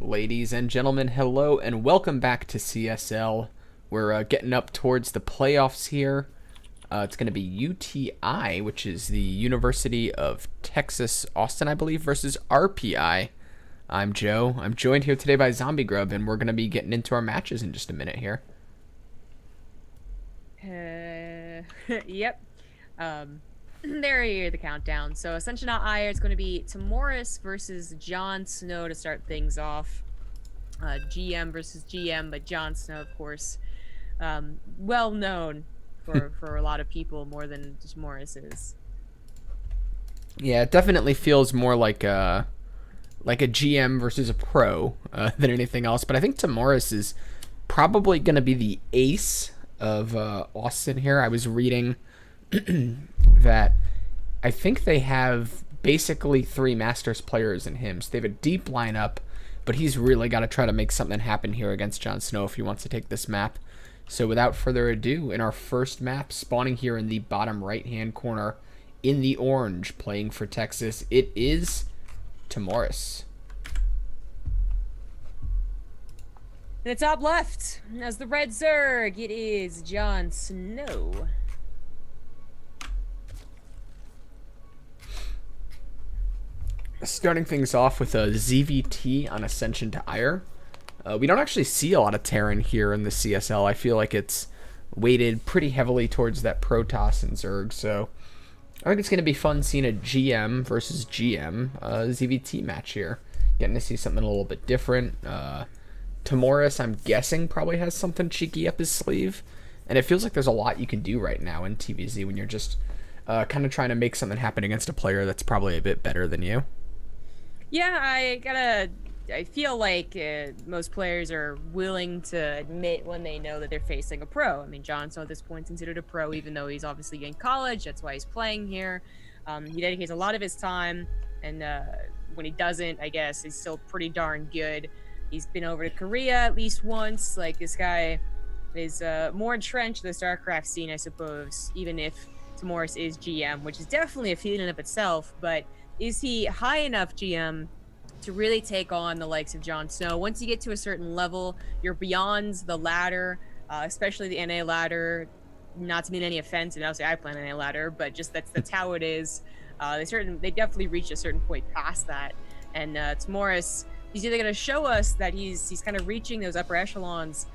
Ladies and gentlemen, hello and welcome back to CSL. We're getting up towards the playoffs here. It's going to be UTI, which is the University of Texas Austin, I believe, versus RPI. I'm Joe. I'm joined here today by Zombie Grub, and we're going to be getting into our matches in just a minute here. Yep. There you the countdown. So Ascension Ire is going to be Timoris versus Jon Snow to start things off. GM versus GM, but Jon Snow, of course, well known for a lot of people more than just Morris is. Yeah, it definitely feels more like a GM versus a pro than anything else. But I think Timoris is probably going to be the ace of Austin here. I was reading that I think they have basically three Masters players in him. So they have a deep lineup, but he's really got to try to make something happen here against Jon Snow if he wants to take this map. So without further ado, in our first map, spawning here in the bottom right-hand corner in the orange, playing for Texas, it is Timoris. In the top left, as the red Zerg, it is Jon Snow. Starting things off with a ZVT on Ascension to Ire. We don't actually see a lot of Terran here in the CSL. I feel like it's weighted pretty heavily towards that Protoss and Zerg, so I think it's going to be fun seeing a GM versus GM ZVT match here. Getting to see something a little bit different. Timoris, I'm guessing, probably has something cheeky up his sleeve, and it feels like there's a lot you can do right now in TVZ when you're just kind of trying to make something happen against a player that's probably a bit better than you. Yeah, I feel like most players are willing to admit when they know that they're facing a pro. I mean, Jon Snow at this point is considered a pro, even though he's obviously in college. That's why he's playing here. He dedicates a lot of his time, and when he doesn't, I guess he's still pretty darn good. He's been over to Korea at least once. Like, this guy is more entrenched in the StarCraft scene, I suppose, even if Timoris is GM, which is definitely a feat in of itself, but is he high enough GM to really take on the likes of Jon Snow? Once you get to a certain level, you're beyond the ladder, especially the NA ladder. Not to mean any offense, and obviously I play an NA ladder, but just that's how it is. They definitely reached a certain point past that, and Timoris, he's either going to show us that he's kind of reaching those upper echelons,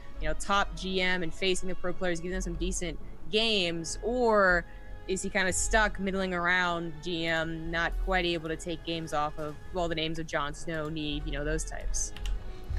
top GM and facing the pro players, giving them some decent games, or is he kind of stuck middling around GM, not quite able to take games off of, well, the names of Jon Snow, Need, those types.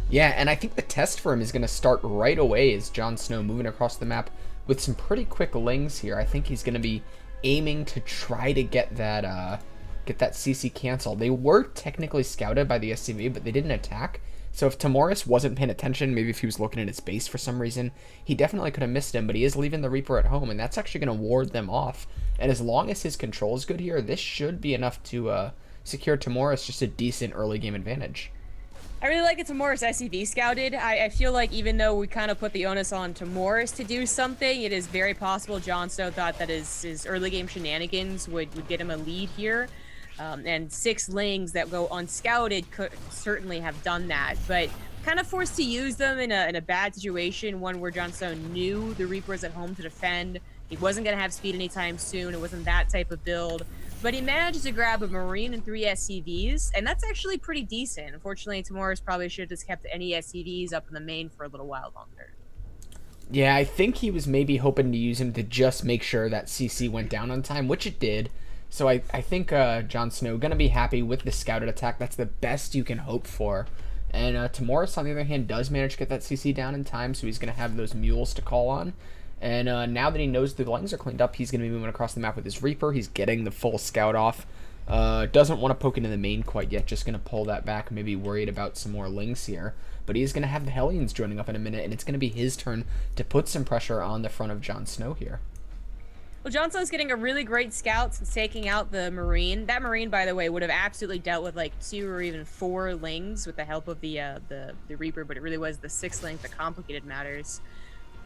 Yeah, and I think the test for him is going to start right away as Jon Snow moving across the map with some pretty quick lings here. I think he's going to be aiming to try to get that CC canceled. They were technically scouted by the SCV, but they didn't attack. So if Timoris wasn't paying attention, maybe if he was looking at his base for some reason, he definitely could have missed him, but he is leaving the Reaper at home, and that's actually going to ward them off. And as long as his control is good here, this should be enough to secure Timoris just a decent early game advantage. I really like it Timoris SCV scouted. I feel like even though we kind of put the onus on Timoris to do something, it is very possible Jon Snow thought that his early game shenanigans would get him a lead here. And 6 lings that go unscouted could certainly have done that, but kind of forced to use them in a bad situation, one where Jon Snow knew the Reaper was at home to defend. He wasn't going to have speed anytime soon. It wasn't that type of build, but he managed to grab a Marine and 3 SCVs, and that's actually pretty decent. Unfortunately, Timoris probably should have just kept any SCVs up in the main for a little while longer. Yeah, I think he was maybe hoping to use him to just make sure that CC went down on time, which it did. So I think Jon Snow going to be happy with the scouted attack. That's the best you can hope for. And Timoris, on the other hand, does manage to get that CC down in time, so he's going to have those mules to call on. And now that he knows the lines are cleaned up, he's going to be moving across the map with his Reaper. He's getting the full scout off. Doesn't want to poke into the main quite yet, just going to pull that back, maybe worried about some more lings here. But he's going to have the Hellions joining up in a minute, and it's going to be his turn to put some pressure on the front of Jon Snow here. Well, Jon Snow's getting a really great scout since taking out the Marine. That Marine, by the way, would have absolutely dealt with like 2 or even 4 lings with the help of the Reaper, but it really was the 6th ling that complicated matters.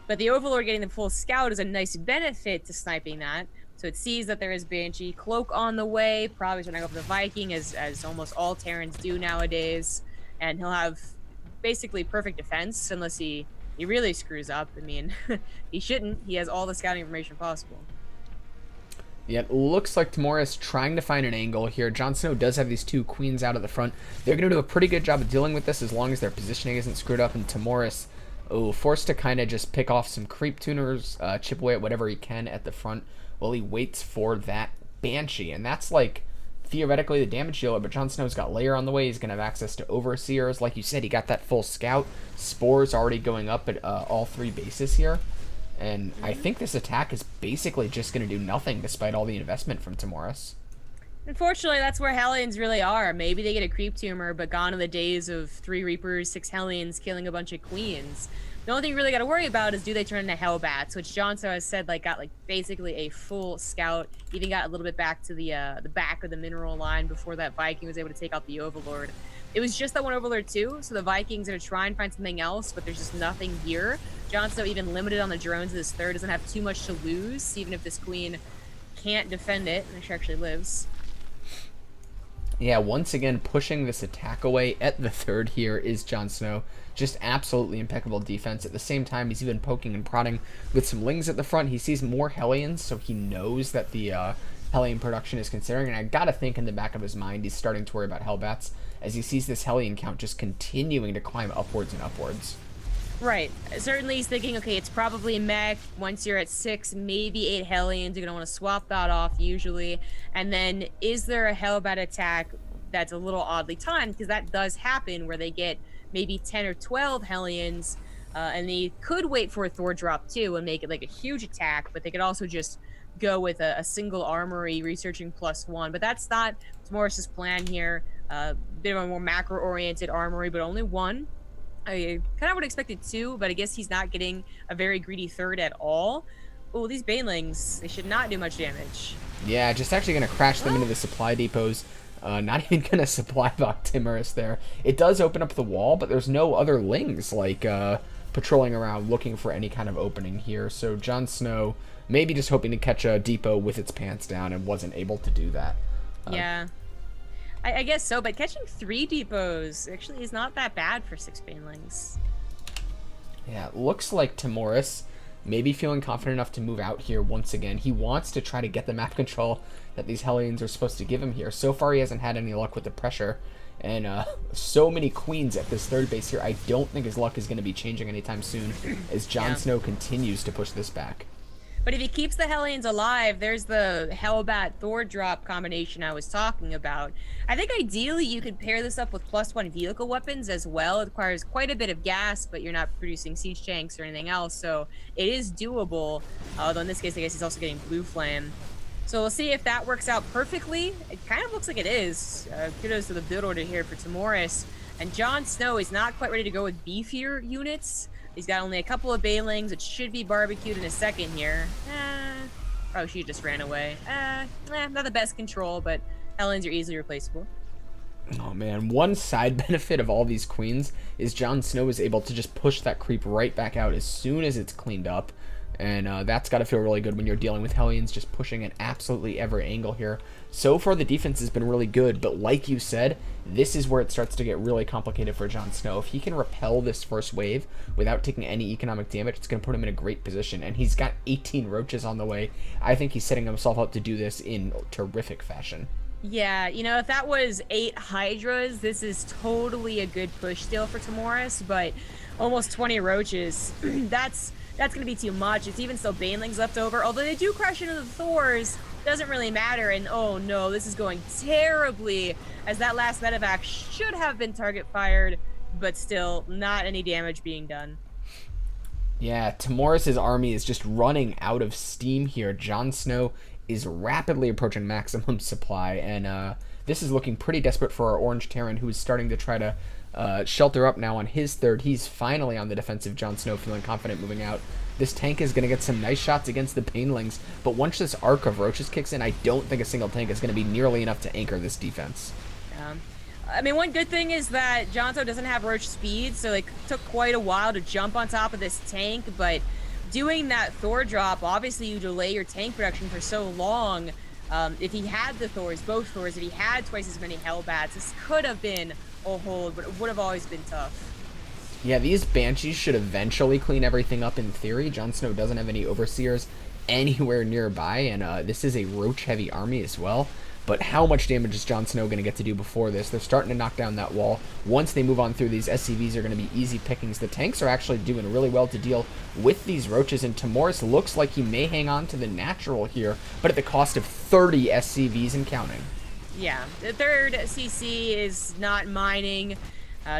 But the Overlord getting the full scout is a nice benefit to sniping that. So it sees that there is Banshee Cloak on the way, probably trying to go for the Viking, as almost all Terrans do nowadays. And he'll have basically perfect defense unless he really screws up. I mean, he shouldn't. He has all the scouting information possible. Yeah, it looks like Tamora's trying to find an angle here. Jon Snow does have these two queens out at the front. They're going to do a pretty good job of dealing with this as long as their positioning isn't screwed up. And Tamora's forced to kind of just pick off some creep tuners, chip away at whatever he can at the front while he waits for that Banshee. And that's like theoretically the damage dealer, but Jon Snow's got Lair on the way. He's going to have access to Overseers. Like you said, he got that full scout. Spores already going up at all three bases here. And I think this attack is basically just going to do nothing despite all the investment from Timoris. Unfortunately, that's where Hellions really are. Maybe they get a creep tumor, but gone are the days of 3 Reapers, 6 Hellions killing a bunch of Queens. The only thing you really got to worry about is do they turn into Hellbats, which Jon Snow has said got basically a full scout. Even got a little bit back to the back of the mineral line before that Viking was able to take out the Overlord. It was just that one Overlord too, so the Vikings are going to try and find something else, but there's just nothing here. Jon Snow, even limited on the drones of this third, doesn't have too much to lose, even if this queen can't defend it, and she actually lives. Yeah, once again, pushing this attack away at the third here is Jon Snow. Just absolutely impeccable defense. At the same time, he's even poking and prodding with some Lings at the front. He sees more Hellions, so he knows that the Hellion production is considering, and I gotta think in the back of his mind, he's starting to worry about Hellbats as he sees this Hellion count just continuing to climb upwards and upwards. Right. Certainly he's thinking, okay, it's probably a mech. Once you're at 6, maybe 8 Hellions, you're going to want to swap that off usually. And then is there a Hellbat attack that's a little oddly timed? Because that does happen where they get maybe 10 or 12 Hellions, and they could wait for a Thor drop too and make it like a huge attack, but they could also just go with a single armory researching +1. But that's not Morris's plan here. Bit of a more macro-oriented armory, but only 1. I kind of would have expected 2, but I guess he's not getting a very greedy third at all. Oh, these Banelings, they should not do much damage. Yeah, just actually going to crash them into the supply depots. Not even going to supply block Timoris there. It does open up the wall, but there's no other Lings patrolling around looking for any kind of opening here. So Jon Snow maybe just hoping to catch a depot with its pants down and wasn't able to do that. Yeah. I guess so, but catching 3 depots actually is not that bad for 6 Banelings. Yeah, it looks like Timoris maybe feeling confident enough to move out here once again. He wants to try to get the map control that these Hellions are supposed to give him here. So far, he hasn't had any luck with the pressure. And so many queens at this third base here, I don't think his luck is going to be changing anytime soon as Jon Snow continues to push this back. But if he keeps the Hellions alive, there's the Hellbat Thor drop combination I was talking about. I think ideally you could pair this up with +1 vehicle weapons as well. It requires quite a bit of gas, but you're not producing siege tanks or anything else, so it is doable. Although in this case, I guess he's also getting Blue Flame. So we'll see if that works out perfectly. It kind of looks like it is. Kudos to the build order here for Timoris. And Jon Snow is not quite ready to go with beefier units. He's got only a couple of Banelings, which should be barbecued in a second here. Oh, she just ran away. Not the best control, but Hellions are easily replaceable. Oh man, one side benefit of all these queens is Jon Snow is able to just push that creep right back out as soon as it's cleaned up. And that's got to feel really good when you're dealing with Hellions just pushing at absolutely every angle here. So far, the defense has been really good, but like you said, this is where it starts to get really complicated for Jon Snow. If he can repel this first wave without taking any economic damage, it's going to put him in a great position. And he's got 18 roaches on the way. I think he's setting himself up to do this in terrific fashion. Yeah, you know, if that was 8 Hydras, this is totally a good push still for Timoris, but almost 20 roaches, that's going to be too much. It's even still Banelings left over, although they do crash into the Thors. Doesn't really matter, and oh no, this is going terribly, as that last medevac should have been target fired, but still not any damage being done. Yeah, Timoris' army is just running out of steam here. Jon Snow is rapidly approaching maximum supply, and this is looking pretty desperate for our Orange Terran, who is starting to try to shelter up now on his third. He's finally on the defensive. Jon Snow feeling confident moving out. This tank is going to get some nice shots against the Banelings, but once this arc of roaches kicks in, I don't think a single tank is going to be nearly enough to anchor this defense. I mean, one good thing is that Jon Snow doesn't have roach speed, so it took quite a while to jump on top of this tank, but doing that Thor drop, obviously you delay your tank production for so long. If he had the Thors, both Thors, if he had twice as many Hellbats, this could have been a hold, but it would have always been tough. Yeah, these Banshees should eventually clean everything up in theory. Jon Snow doesn't have any Overseers anywhere nearby, and this is a roach-heavy army as well. But how much damage is Jon Snow going to get to do before this? They're starting to knock down that wall. Once they move on through, these SCVs are going to be easy pickings. The tanks are actually doing really well to deal with these roaches, and Timoris looks like he may hang on to the natural here, but at the cost of 30 SCVs and counting. Yeah, the third CC is not mining,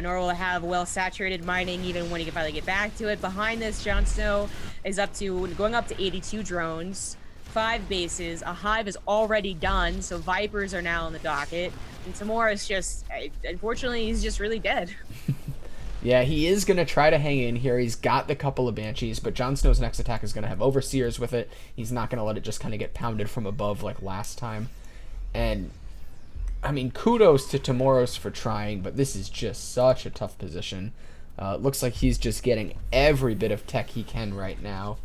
nor will it have well-saturated mining even when he can finally get back to it. Behind this, Jon Snow is going up to 82 drones, 5 bases. A hive is already done, so Vipers are now on the docket. And Timoris just, unfortunately, he's just really dead. Yeah, he is going to try to hang in here. He's got the couple of Banshees, but Jon Snow's next attack is going to have Overseers with it. He's not going to let it just kind of get pounded from above like last time. And I mean, kudos to Timoros for trying, but this is just such a tough position. Looks like he's just getting every bit of tech he can right now.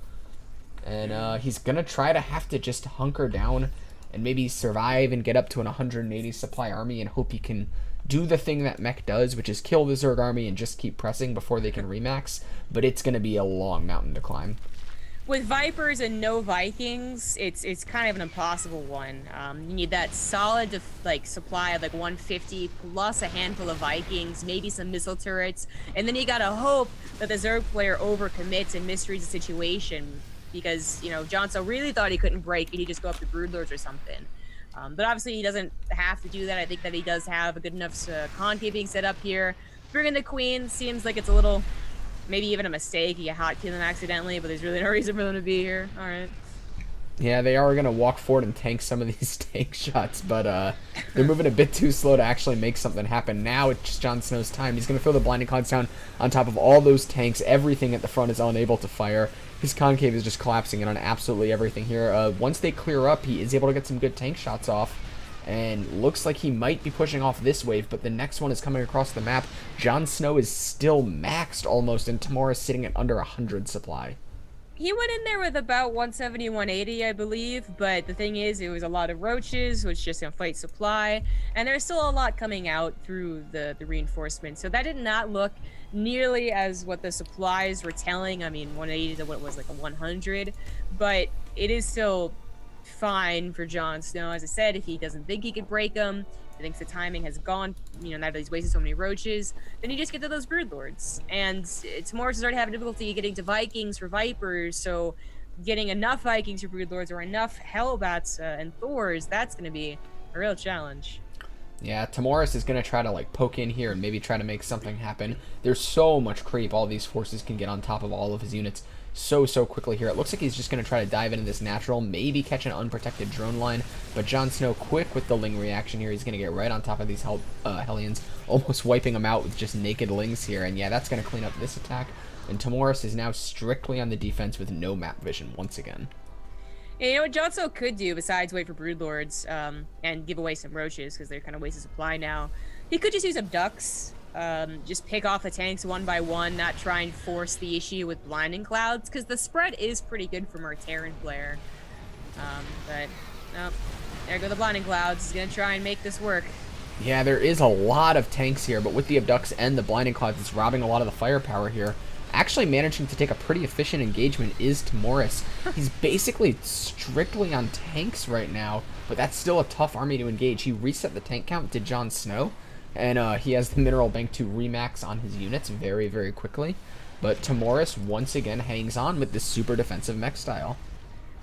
And he's going to try to have to just hunker down and maybe survive and get up to an 180 supply army and hope he can do the thing that Mech does, which is kill the Zerg army and just keep pressing before they can remax. But it's going to be a long mountain to climb. With Vipers and no Vikings, it's kind of an impossible one. You need that solid supply of 150 plus a handful of Vikings, maybe some missile turrets, and then you gotta hope that the Zerg player overcommits and misreads the situation, because Jon Snow really thought he couldn't break and he'd just go up to Broodlords or something. But obviously he doesn't have to do that. I think that he does have a good enough concaving set up here. Bringing the Queen seems like it's a little, maybe even a mistake. You hot kill them accidentally, but there's really no reason for them to be here. All right. Yeah, they are going to walk forward and tank some of these tank shots, but they're moving a bit too slow to actually make something happen. Now it's just Jon Snow's time. He's going to throw the Blinding Clouds down on top of all those tanks. Everything at the front is unable to fire. His concave is just collapsing in on absolutely everything here. Once they clear up, he is able to get some good tank shots off. And looks like he might be pushing off this wave, but the next one is coming across the map. Jon Snow is still maxed almost, and Timoris sitting at under 100 supply. He went in there with about 170, 180, I believe, but the thing is, it was a lot of roaches, which just inflate supply, and there's still a lot coming out through the reinforcement, so that did not look nearly as what the supplies were telling. I mean, 180 to what was like a 100, but it is still fine for Jon Snow. As I said, if he doesn't think he could break them, he thinks the timing has gone, now that he's wasted so many roaches, then you just get to those Broodlords. And Timoris is already having difficulty getting to Vikings for Vipers, so getting enough Vikings for Broodlords or enough Hellbats and Thors, that's going to be a real challenge. Yeah, Timoris is going to try to poke in here and maybe try to make something happen. There's so much creep. All these forces can get on top of all of his units so quickly here. It looks like he's just going to try to dive into this natural, maybe catch an unprotected drone line, but Jon Snow quick with the Ling reaction here. He's going to get right on top of these Hellions, almost wiping them out with just naked Lings here, and yeah, that's going to clean up this attack, and Timoris is now strictly on the defense with no map vision once again. Yeah, you know what Jon Snow could do besides wait for Broodlords and give away some roaches, because they're kind of wasting supply now? He could just use Abducts. Just pick off the tanks one by one, not try and force the issue with Blinding Clouds, because the spread is pretty good from our Terran player. But, no, there go the Blinding Clouds. He's going to try and make this work. Yeah, there is a lot of tanks here, but with the Abducts and the Blinding Clouds, it's robbing a lot of the firepower here. Actually managing to take a pretty efficient engagement is Timoris. He's basically strictly on tanks right now, but that's still a tough army to engage. He reset the tank count to Jon Snow, and he has the mineral bank to remax on his units very quickly. But Timoris once again hangs on with this super defensive mech style.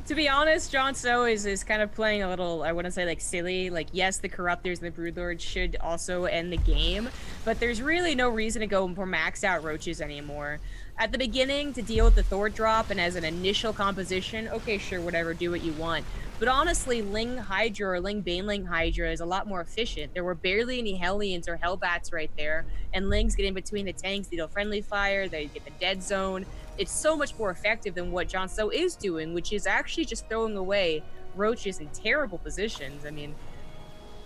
To be honest, Jon Snow is kind of playing a little, I wouldn't say silly. Yes, the Corruptors and the Broodlords should also end the game, but there's really no reason to go for maxed out roaches anymore. At the beginning, to deal with the Thor drop and as an initial composition, okay, sure, whatever, do what you want. But honestly, Ling Hydra or Ling Baneling Hydra is a lot more efficient. There were barely any Hellions or Hellbats right there, and Lings get in between the tanks, they deal friendly fire, they get the dead zone. It's so much more effective than what Jon Snow is doing, which is actually just throwing away roaches in terrible positions. I mean,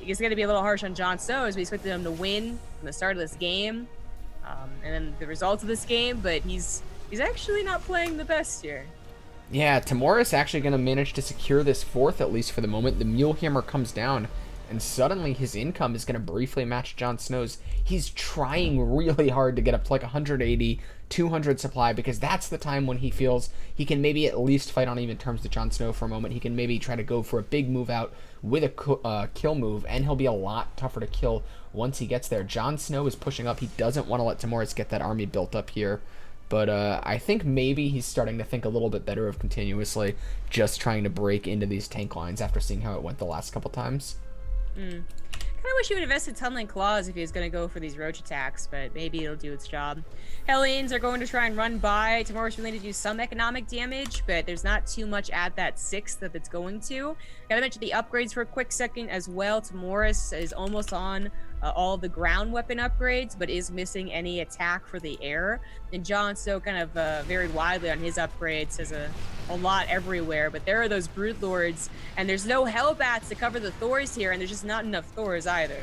it's going to be a little harsh on Jon Snow as we expected him to win from the start of this game, and then the results of this game, but he's actually not playing the best here. Yeah, Timoris actually going to manage to secure this fourth, at least for the moment. The Mulehammer comes down, and suddenly his income is going to briefly match Jon Snow's. He's trying really hard to get up to like 180, 200 supply, because that's the time when he feels he can maybe at least fight on even terms with Jon Snow for a moment. He can maybe try to go for a big move out with a kill move, and he'll be a lot tougher to kill once he gets there. Jon Snow is pushing up. He doesn't want to let Timoris get that army built up here. But I think maybe he's starting to think a little bit better of continuously just trying to break into these tank lines after seeing how it went the last couple times. Kind of wish he would invest in Tunneling Claws if he was going to go for these roach attacks, but maybe it'll do its job. Hellions are going to try and run by. Timoris really need to do some economic damage, but there's not too much at that 6th that it's going to. Gotta mention the upgrades for a quick second as well. Timoris is almost on all of the ground weapon upgrades, but is missing any attack for the air. And Jon Snow kind of varied widely on his upgrades, has a lot everywhere, but there are those Brood Lords, and there's no Hellbats to cover the Thors here, and there's just not enough Thors either.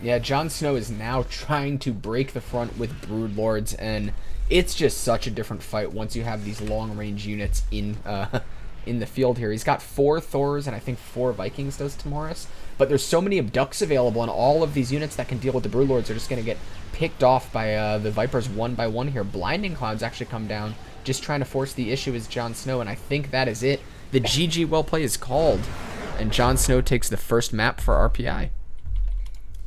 Yeah, Jon Snow is now trying to break the front with Brood Lords, and it's just such a different fight once you have these long-range units in the field here. He's got 4 Thors and I think 4 Vikings, does Timoris. But there's so many Abducts available, and all of these units that can deal with the Brood Lords are just going to get picked off by the Vipers one by one here. Blinding Clouds actually come down, just trying to force the issue as Jon Snow, and I think that is it. The GG well play is called, and Jon Snow takes the first map for RPI.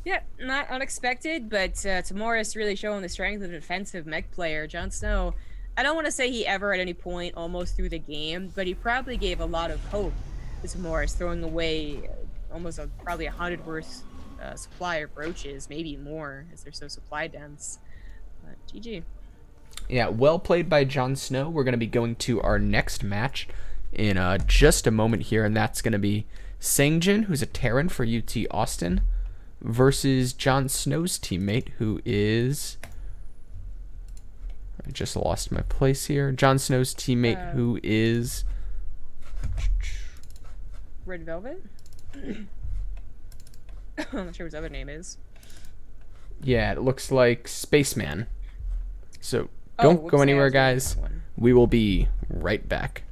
Yeah, not unexpected, but Timoris really showing the strength of a defensive mech player. Jon Snow, I don't want to say he ever at any point almost threw the game, but he probably gave a lot of hope to Timoris, throwing away almost probably 100 worth supply of roaches, maybe more, as they're so supply dense. But GG. Yeah, well played by Jon Snow. We're going to be going to our next match in just a moment here, and that's going to be Sangjin, who's a Terran for UT Austin, versus Jon Snow's teammate, who is... I just lost my place here. Jon Snow's teammate, who is... Red Velvet? I'm not sure what his other name is. Yeah, it looks like Spaceman. So don't go anywhere, guys. We will be right back.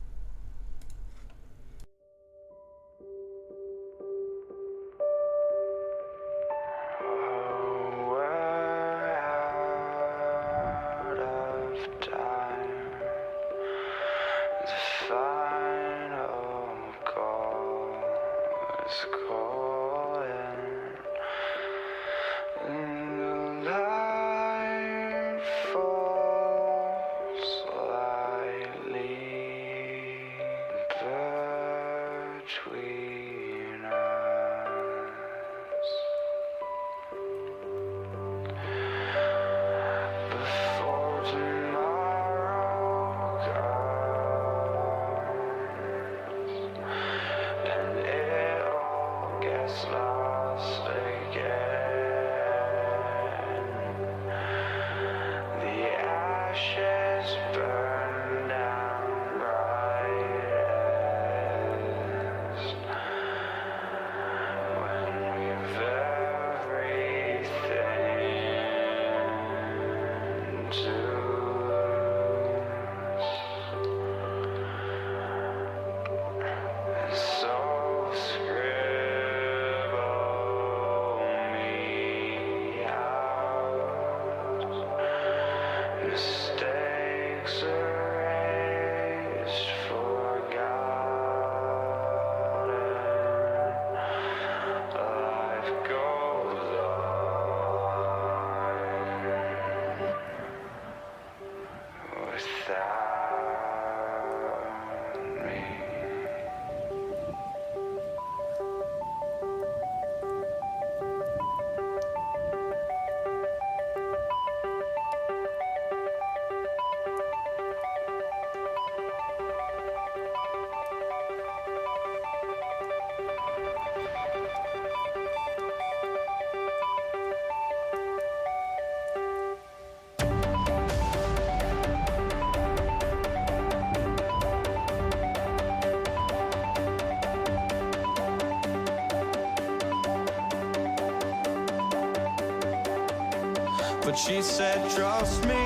But she said, trust me,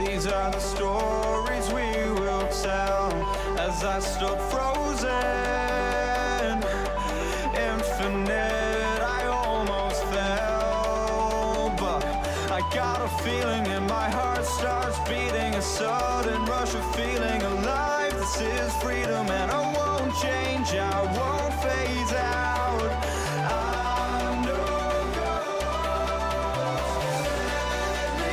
these are the stories we will tell. As I stood frozen feeling and my heart starts beating. A sudden rush of feeling alive. This is freedom and I won't change. I won't phase out. I'm no ghost. Let me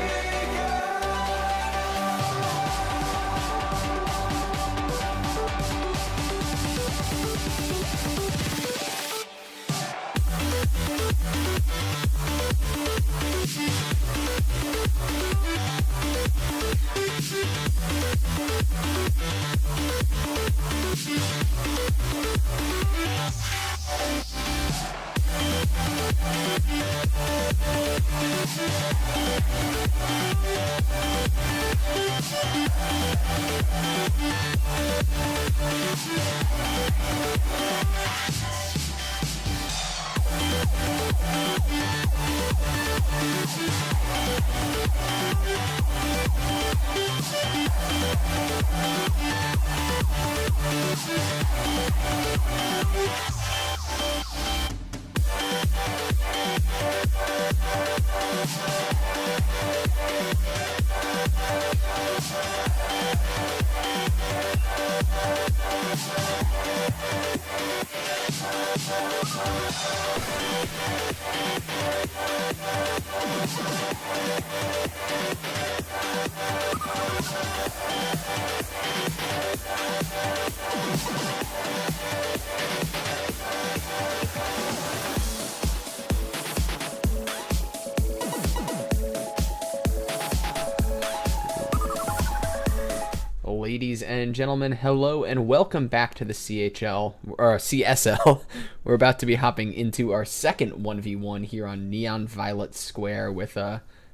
Ladies and gentlemen, hello and welcome back to the CHL, or CSL. We're about to be hopping into our second 1v1 here on Neon Violet Square with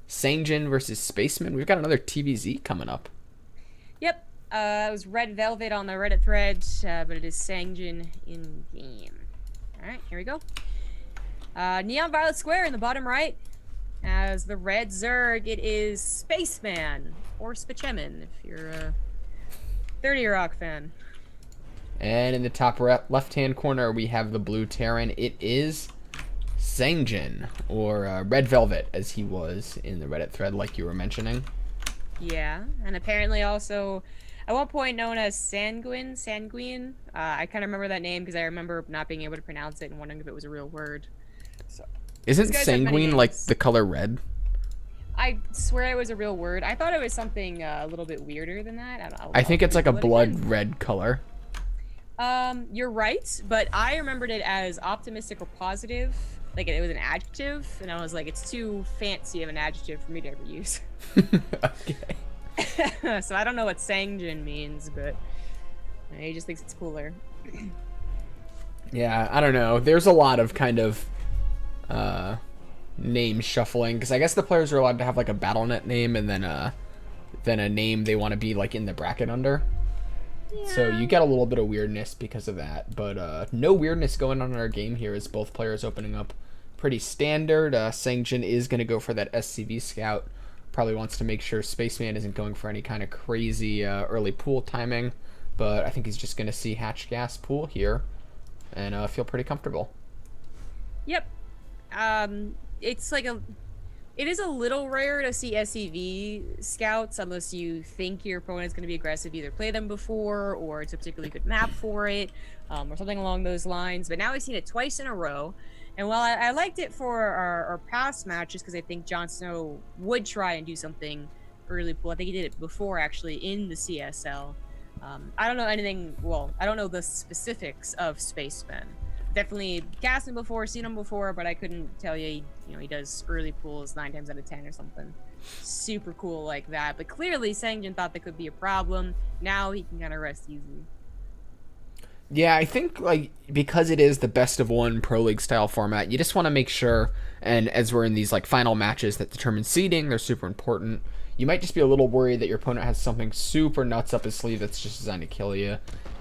Sangjin versus Spaceman. We've got another TVZ coming up. Yep, it was Red Velvet on the Reddit thread, but it is Sangjin in game. All right, here we go. Neon Violet Square in the bottom right. As the red Zerg, it is Spaceman, or Spaceman if you're a 30 Rock fan. And in the top left-hand corner, we have the blue Terran. It is Sangjin, or Red Velvet, as he was in the Reddit thread, like you were mentioning. Yeah, and apparently also at one point known as Sanguine. I kind of remember that name because I remember not being able to pronounce it and wondering if it was a real word. So, isn't these guys have many sanguine like names. the color red? I swear it was a real word. I thought it was something a little bit weirder than that. I think it's like a Google it again. blood red color. You're right, but I remembered it as optimistic or positive. Like it was an adjective, and I was like, it's too fancy of an adjective for me to ever use. Okay. So I don't know what Sangjin means, but he just thinks it's cooler. Yeah, I don't know. There's a lot of kind of name shuffling, because I guess the players are allowed to have like a BattleNet name and then a name they want to be like in the bracket under. Yeah. So you get a little bit of weirdness because of that, but no weirdness going on in our game here as both players opening up pretty standard. Sangjin is going to go for that SCV scout. Probably wants to make sure Spaceman isn't going for any kind of crazy early pool timing, but I think he's just going to see hatch gas pool here and feel pretty comfortable. Yep. It's like it is a little rare to see SCV scouts unless you think your opponent's going to be aggressive, either play them before or it's a particularly good map for it, or something along those lines. But now we've seen it twice in a row. And while I liked it for our past matches, because I think Jon Snow would try and do something early pool. I think he did it before, actually, in the CSL. I don't know anything, well, I don't know the specifics of Spaceman. Definitely cast him before, seen him before, but I couldn't tell you, he does early pools 9 times out of 10 or something super cool like that. But clearly, Sangjin thought that could be a problem. Now he can kind of rest easy. Yeah, I think like because it is the best of one Pro League style format, you just want to make sure, and as we're in these like final matches that determine seeding, they're super important. You might just be a little worried that your opponent has something super nuts up his sleeve that's just designed to kill you.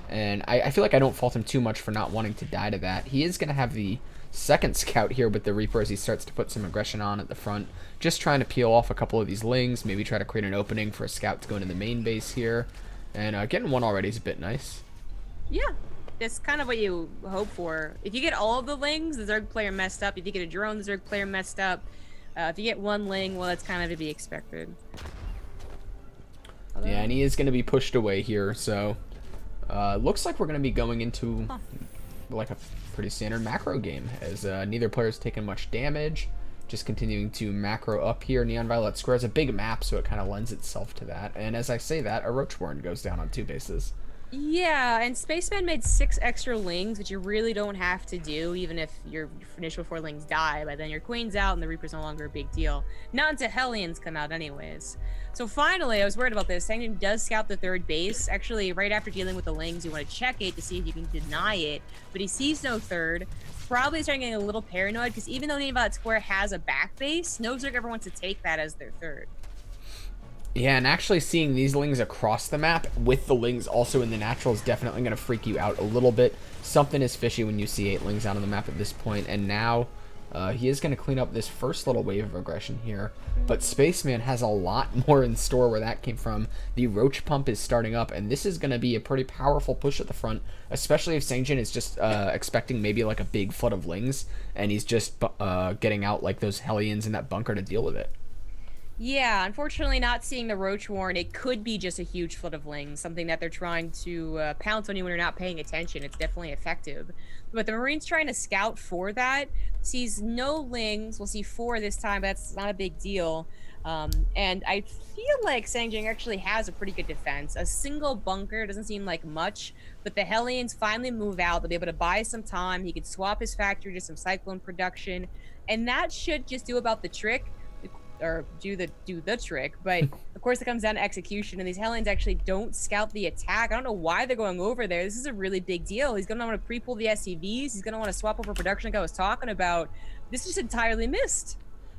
And I feel like I don't fault him too much for not wanting to die to that. He is going to have the second scout here with the Reaper as he starts to put some aggression on at the front. Just trying to peel off a couple of these lings, maybe try to create an opening for a scout to go into the main base here. And getting one already is a bit nice. Yeah, that's kind of what you hope for. If you get all of the lings, the Zerg player messed up. If you get a drone, the Zerg player messed up. If you get one Ling, well, that's kind of to be expected. Although, Yeah, and he is going to be pushed away here, so looks like we're going to be going into like a pretty standard macro game, as neither player's taken much damage. Just continuing to macro up here. Neon Violet Square is a big map, so it kind of lends itself to that. And as I say that, a Roachborn goes down on 2 bases. Yeah, and Spaceman made 6 extra Lings, which you really don't have to do, even if your initial 4 Lings die. But then your Queen's out, and the Reaper's no longer a big deal. Not until Hellions come out anyways. So finally, I was worried about this. Sangjin does scout the 3rd base. Actually, right after dealing with the Lings, you want to check it to see if you can deny it. But he sees no 3rd. Probably starting getting a little paranoid, because even though Neon Violet Square has a back base, no Zerg ever wants to take that as their 3rd. Yeah, and actually seeing these Lings across the map with the Lings also in the natural is definitely going to freak you out a little bit. Something is fishy when you see 8 Lings out on the map at this point, and now he is going to clean up this first little wave of aggression here. But Spaceman has a lot more in store where that came from. The Roach Pump is starting up, and this is going to be a pretty powerful push at the front, especially if Sangjin is just expecting maybe like a big flood of Lings, and he's just getting out like those Hellions in that bunker to deal with it. Yeah, unfortunately not seeing the Roach Warren, it could be just a huge flood of Lings, something that they're trying to pounce on you when you're not paying attention. It's definitely effective. But the Marine's trying to scout for that, sees no Lings, we'll see 4 this time, but that's not a big deal. And I feel like Sangjin actually has a pretty good defense. A single bunker doesn't seem like much, but the Hellions finally move out. They'll be able to buy some time. He could swap his factory to some Cyclone production, and that should just do about the trick. Or do the trick, but of course it comes down to execution, and these Hellions actually don't scout the attack. I don't know why they're going over there. This is a really big deal. He's gonna want to pre-pull the SCVs. He's gonna want to swap over production like I was talking about. This is entirely missed.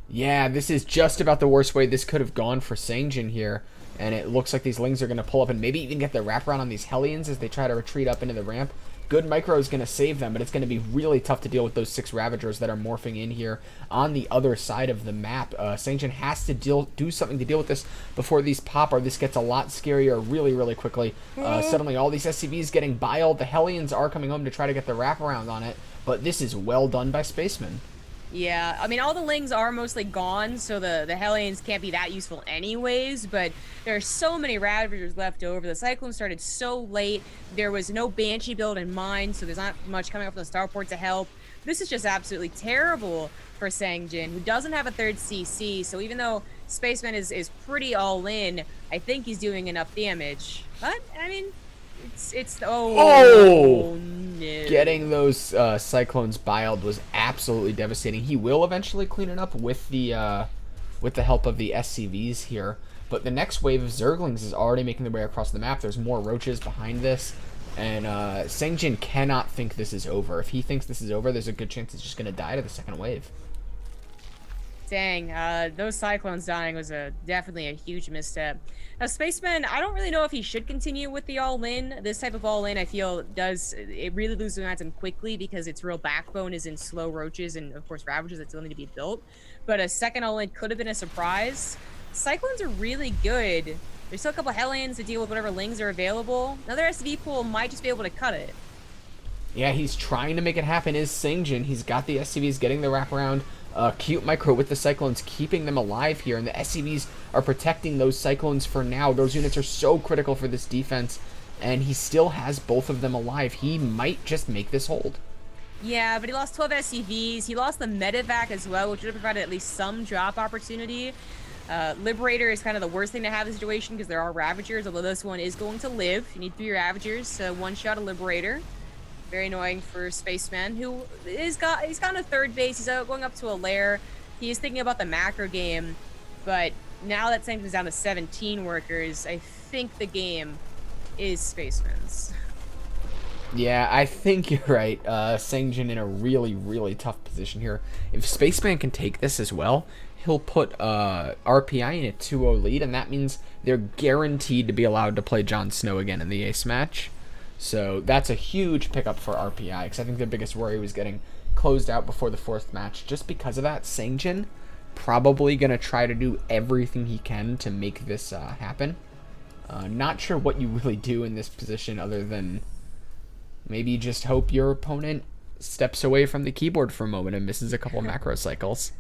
Yeah, this is just about the worst way this could have gone for Sangjin here, and it looks like these Lings are going to pull up and maybe even get the wraparound on these Hellions as they try to retreat up into the ramp. Good micro is going to save them, but it's going to be really tough to deal with those 6 Ravagers that are morphing in here on the other side of the map. Sangjin has to do something to deal with this before these pop, or this gets a lot scarier really, really quickly. Suddenly, all these SCVs getting biled. The Hellions are coming home to try to get the wraparound on it, but this is well done by Spaceman. Yeah, I mean, all the Lings are mostly gone, so the Hellions can't be that useful anyways, but there are so many Ravagers left over. The Cyclone started so late. There was no Banshee build in mind, so there's not much coming up from the starport to help. This is just absolutely terrible for Sangjin, who doesn't have a 3rd CC, so even though Spaceman is pretty all in, I think he's doing enough damage. But, I mean, it's no. Getting those Cyclones biled was absolutely devastating. He will eventually clean it up with the help of the SCVs here, but the next wave of Zerglings is already making their way across the map. There's more Roaches behind this, and Sangjin cannot think this is over. If he thinks this is over, there's a good chance he's just going to die to the second wave. Dang, those Cyclones dying was definitely a huge misstep. Now, Spaceman, I don't really know if he should continue with the all-in. This type of all-in, I feel, it really loses momentum quickly because its real backbone is in slow Roaches and, of course, Ravagers that still need to be built. But a second all-in could have been a surprise. Cyclones are really good. There's still a couple Hellions to deal with whatever Lings are available. Another SV pool might just be able to cut it. Yeah, he's trying to make it happen, is Sangjin. He's got the SCVs getting the wraparound. Cute micro with the Cyclones keeping them alive here, and the SCVs are protecting those Cyclones for now. Those units are so critical for this defense, and he still has both of them alive. He might just make this hold. Yeah, but he lost 12 SCVs. He lost the medevac as well, which would have provided at least some drop opportunity. Liberator is kind of the worst thing to have in this situation because there are Ravagers, although this one is going to live. You need 3 Ravagers, one-shot a Liberator. Very annoying for Spaceman, who he's gotten a 3rd base. He's going up to a lair. He is thinking about the macro game, but now that Sangjin's down to 17 workers, I think the game is Spaceman's. Yeah, I think you're right. Sangjin in a really, really tough position here. If Spaceman can take this as well, he'll put RPI in a 2-0 lead, and that means they're guaranteed to be allowed to play Jon Snow again in the ace match. So that's a huge pickup for RPI, because I think their biggest worry was getting closed out before the 4th match. Just because of that, Sangjin probably going to try to do everything he can to make this happen. Not sure what you really do in this position other than maybe just hope your opponent steps away from the keyboard for a moment and misses a couple macro cycles.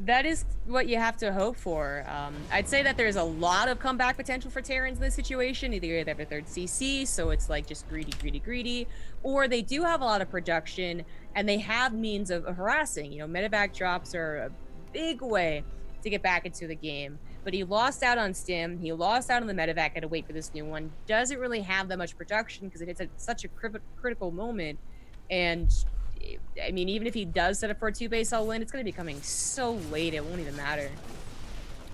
That is what you have to hope for. I'd say that there's a lot of comeback potential for Terrans in this situation. Either they have a third CC, so it's like just greedy, greedy, greedy, or they do have a lot of production and they have means of harassing. You know, medevac drops are a big way to get back into the game. But he lost out on Stim. He lost out on the medevac. Had to wait for this new one. Doesn't really have that much production because it hits at such a critical moment. And I mean, even if he does set up for a 2-base all win, it's going to be coming so late, it won't even matter.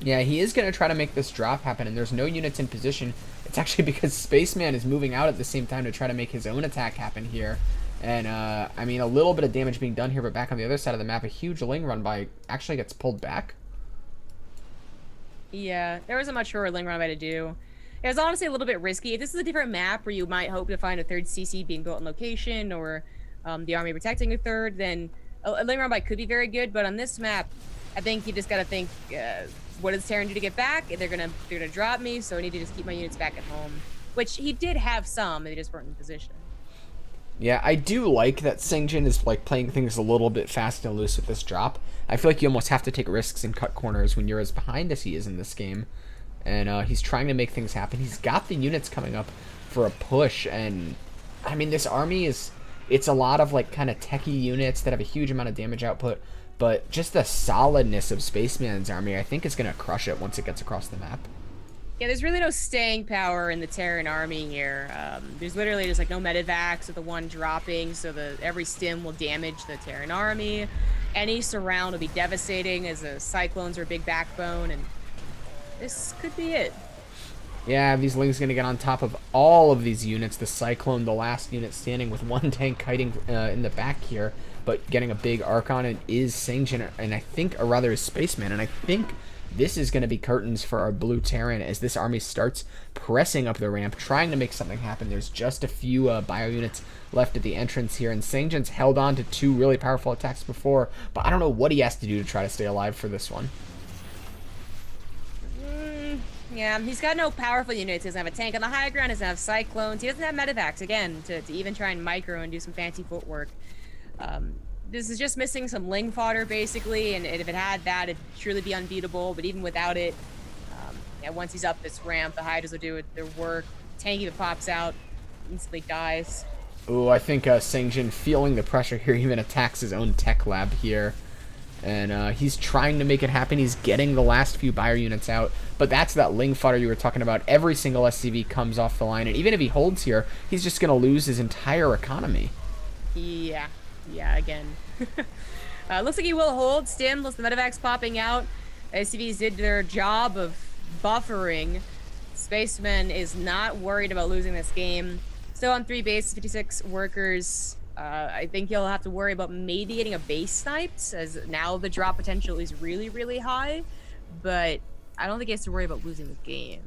Yeah, he is going to try to make this drop happen, and there's no units in position. It's actually because Spaceman is moving out at the same time to try to make his own attack happen here. And, I mean, a little bit of damage being done here, but back on the other side of the map, a huge Ling run by actually gets pulled back. Yeah, there wasn't much for a Ling run by to do. It was honestly a little bit risky. If this is a different map where you might hope to find a third CC being built in location or the army protecting a third, then a Ling run by could be very good. But on this map, I think you just got to think, what does Terran do to get back? They're gonna drop me, so I need to just keep my units back at home. Which he did have some, they just weren't in position. Yeah, I do like that Singjin is like playing things a little bit fast and loose with this drop. I feel like you almost have to take risks and cut corners when you're as behind as he is in this game. And he's trying to make things happen. He's got the units coming up for a push, and I mean, this army is, it's a lot of like kind of techie units that have a huge amount of damage output, but just the solidness of Spaceman's army, I think, is going to crush it once it gets across the map. Yeah, there's really no staying power in the Terran army here. There's literally just like no medevacs with the one dropping, so every stim will damage the Terran army. Any surround will be devastating as the Cyclones are a big backbone, and this could be it. Yeah, these Lings going to get on top of all of these units. The Cyclone, the last unit standing with one tank kiting in the back here, but getting a big arc on it is Singjin, and I think, or rather is Spaceman, and I think this is going to be curtains for our blue Terran as this army starts pressing up the ramp, trying to make something happen. There's just a few bio units left at the entrance here, and Singjin's held on to two really powerful attacks before, but I don't know what he has to do to try to stay alive for this one. Yeah, he's got no powerful units. He doesn't have a tank on the high ground, he doesn't have Cyclones, he doesn't have medevacs, again, to even try and micro and do some fancy footwork. This is just missing some Ling fodder, basically, and if it had that, it'd truly be unbeatable, but even without it, yeah, once he's up this ramp, the Hydras will do their work. Tanky that pops out, instantly dies. Ooh, I think Singjin, feeling the pressure here, even attacks his own tech lab here. And he's trying to make it happen. He's getting the last few buyer units out. But that's that Ling fodder you were talking about. Every single SCV comes off the line. And even if he holds here, he's just going to lose his entire economy. Yeah, again. Looks like he will hold. Stim, looks the medevacs popping out. SCVs did their job of buffering. Spaceman is not worried about losing this game. Still on 3 bases, 56 workers. I think he'll have to worry about maybe getting a base sniped, as now the drop potential is really, really high. But I don't think he has to worry about losing the game.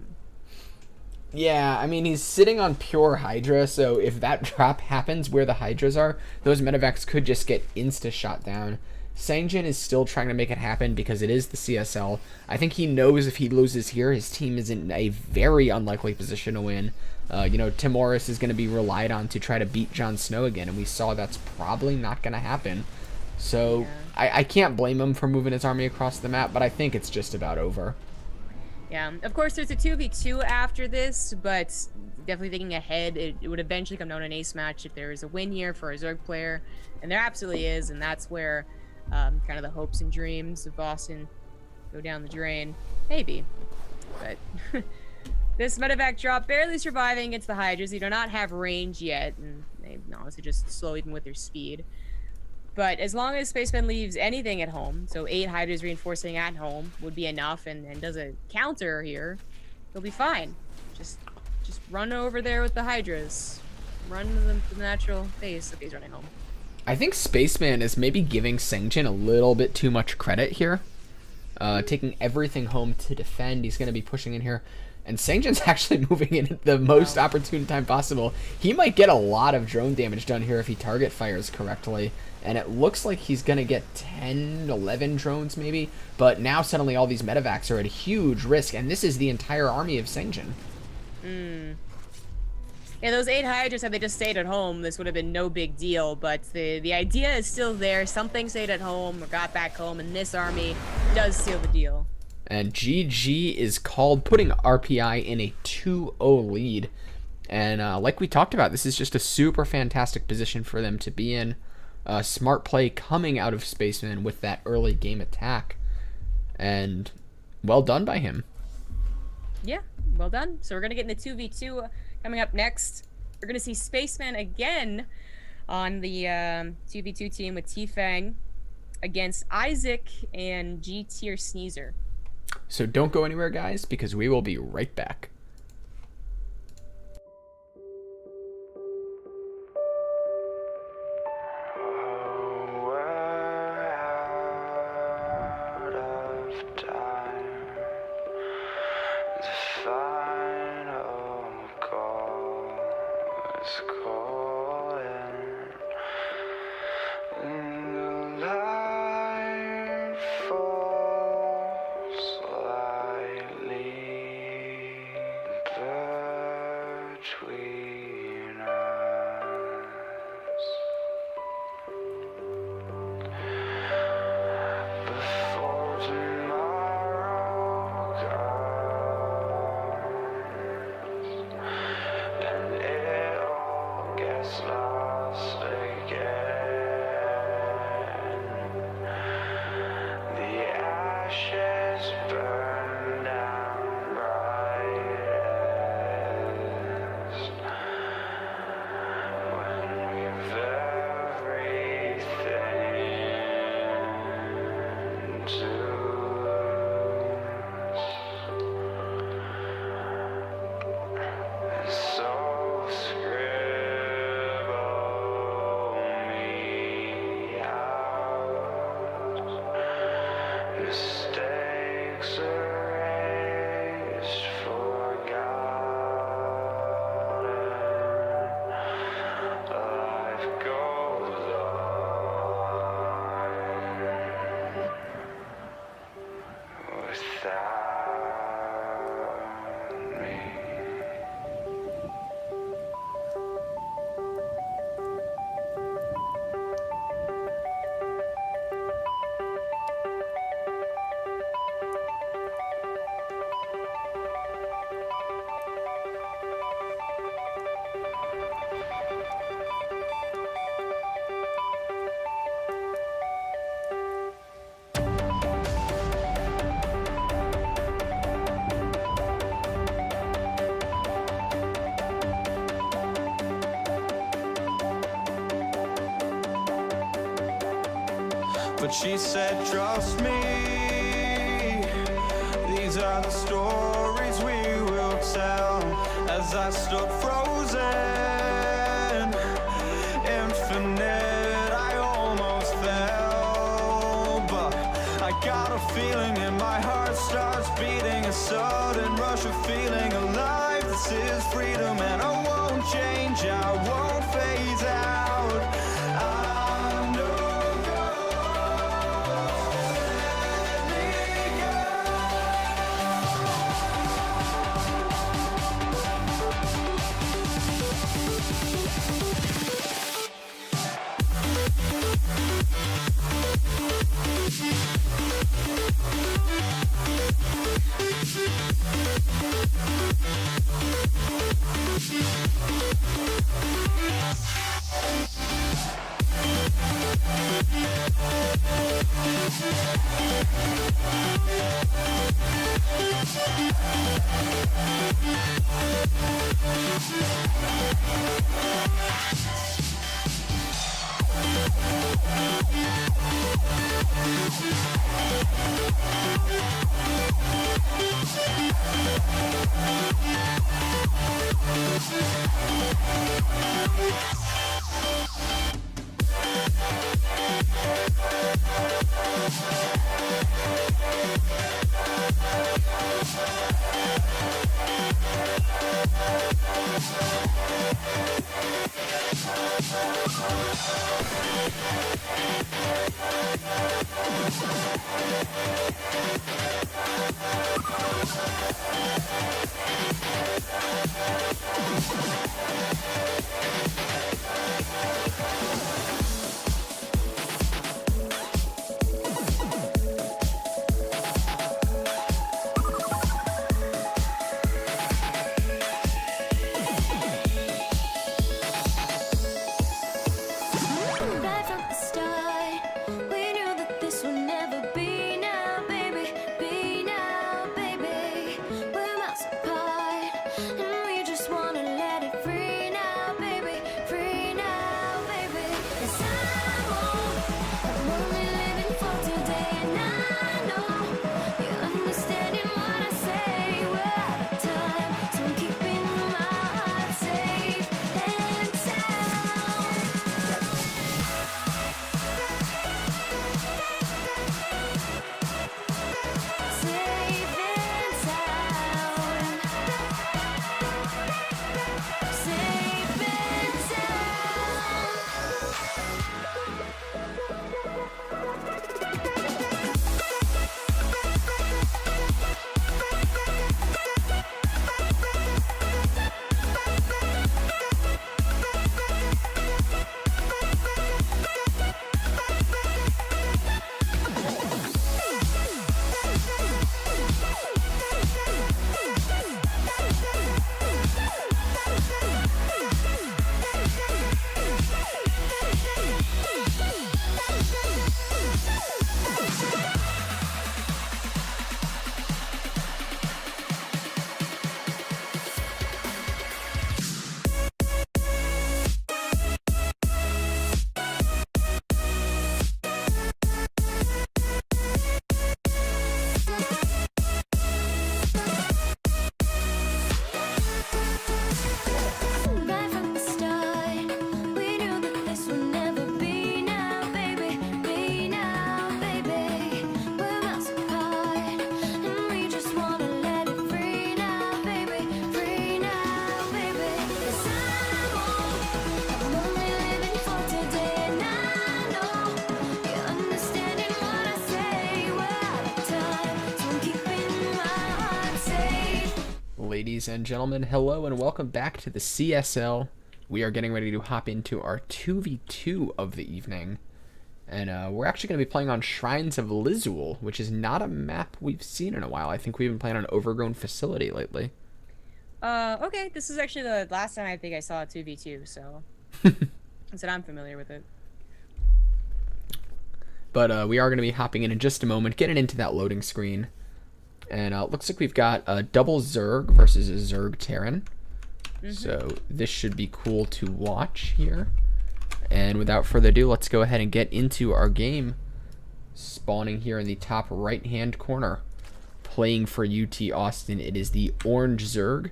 Yeah, I mean, he's sitting on pure Hydra, so if that drop happens where the Hydras are, those medevacs could just get insta-shot down. Singjin is still trying to make it happen because it is the CSL. I think he knows if he loses here, his team is in a very unlikely position to win. You know, Timoris is going to be relied on to try to beat Jon Snow again, and we saw that's probably not going to happen. So yeah. I can't blame him for moving his army across the map, but I think it's just about over. Yeah, of course there's a 2v2 after this, but definitely thinking ahead, it would eventually come down to an ace match if there is a win here for a Zerg player, and there absolutely is, and that's where kind of the hopes and dreams of Boston go down the drain. Maybe. But this medevac drop barely surviving against the Hydras. They do not have range yet, and they honestly just slow even with their speed. But as long as Spaceman leaves anything at home, so 8 Hydras reinforcing at home would be enough, and does a counter here, he'll be fine. Just run over there with the Hydras. Run them to the natural base if he's running home. I think Spaceman is maybe giving Singjin a little bit too much credit here. Taking everything home to defend. He's going to be pushing in here. And Singjin's actually moving in at the most opportune time possible. He might get a lot of drone damage done here if he target fires correctly. And it looks like he's going to get 10, 11 drones maybe. But now suddenly all these medevacs are at a huge risk. And this is the entire army of Singjin. Yeah, those 8 Hydras, had they just stayed at home, this would have been no big deal. But the idea is still there. Something stayed at home or got back home. And this army does seal the deal. And GG is called, putting RPI in a 2-0 lead. And like we talked about, this is just a super fantastic position for them to be in. Smart play coming out of Spaceman with that early game attack. And well done by him. Yeah, well done. So we're going to get into 2v2 coming up next. We're going to see Spaceman again on the 2v2 team with T-Fang against Isaac and G-Tier Sneezer. So don't go anywhere, guys, because we will be right back. But she said, trust me, these are the stories we will tell. As I stood frozen, infinite, I almost fell. But I got a feeling and my heart starts beating, a sudden rush of feeling alive. This is freedom and I won't change, I won't phase out. I know. Ladies and gentlemen, hello and welcome back to the CSL. We are getting ready to hop into our 2v2 of the evening. And we're actually going to be playing on Shrines of Lizul, which is not a map we've seen in a while. I think we've been playing on Overgrown Facility lately. Okay, this is actually the last time I think I saw a 2v2, so I said I'm familiar with it. But we are going to be hopping in just a moment, getting into that loading screen. And it looks like we've got a double Zerg versus a Zerg Terran. So this should be cool to watch here. And without further ado, let's go ahead and get into our game. Spawning here in the top right-hand corner. Playing for UT Austin, it is the orange Zerg,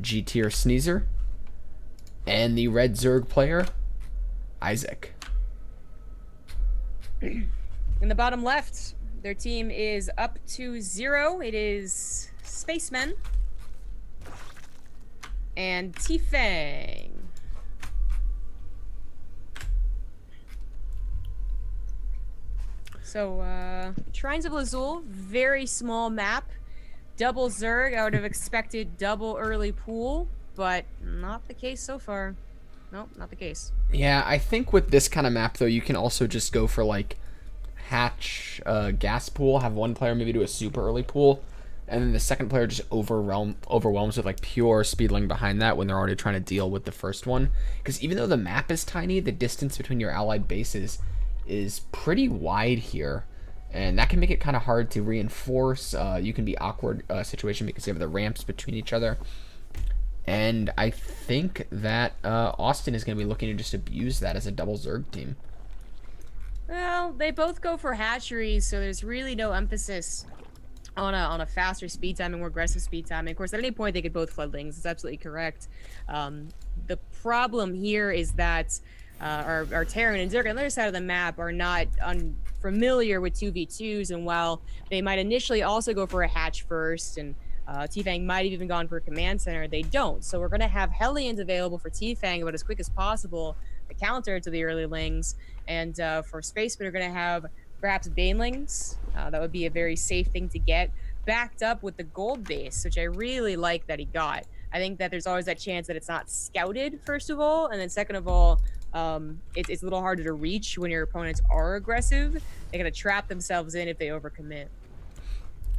G-tier Sneezer, and the red Zerg player, Isaac. In the bottom left, their team is up to 0. It is Spacemen and T-Fang. So, Shrines of Lizul, very small map. Double Zerg, I would have expected double early pool, but not the case so far. Nope, not the case. Yeah, I think with this kind of map, though, you can also just go for, like, hatch gas pool, have one player maybe do a super early pool, and then the second player just overwhelms with, like, pure speedling behind that when they're already trying to deal with the first one. Because even though the map is tiny, the distance between your allied bases is pretty wide here, and that can make it kind of hard to reinforce. You can be awkward situation because you have the ramps between each other, and I think that Austin is going to be looking to just abuse that as a double Zerg team. Well, they both go for hatcheries, so there's really no emphasis on a faster speed timing, more aggressive speed timing. Of course, at any point they could both floodlings. That's absolutely correct. The problem here is that our Terran and Zerg on the other side of the map are not unfamiliar with 2v2s, and while they might initially also go for a hatch first, and T-Fang might have even gone for a command center, they don't. So we're going to have Hellions available for T-Fang about as quick as possible, the counter to the early lings, and for Spacemen, we're going to have perhaps Banelings. That would be a very safe thing to get, backed up with the gold base, which I really like that he got. I think that there's always that chance that it's not scouted, first of all, and then second of all, it's a little harder to reach when your opponents are aggressive. They're going to trap themselves in if they overcommit.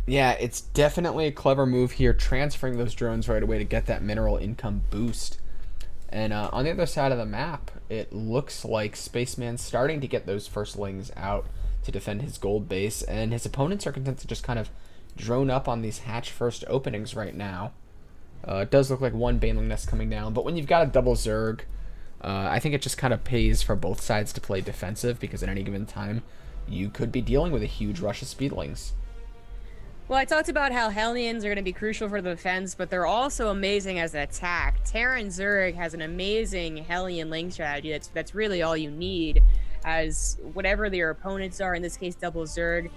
Yeah, it's definitely a clever move here, transferring those drones right away to get that mineral income boost. And on the other side of the map, it looks like Spaceman's starting to get those firstlings out to defend his gold base, and his opponents are content to just kind of drone up on these hatch first openings right now. It does look like one Baneling nest coming down, but when you've got a double Zerg, I think it just kind of pays for both sides to play defensive, because at any given time, you could be dealing with a huge rush of speedlings. Well, I talked about how Hellions are going to be crucial for the defense, but they're also amazing as an attack. Terran Zerg has an amazing Hellion Ling strategy. That's really all you need, as whatever their opponents are, in this case double Zerg,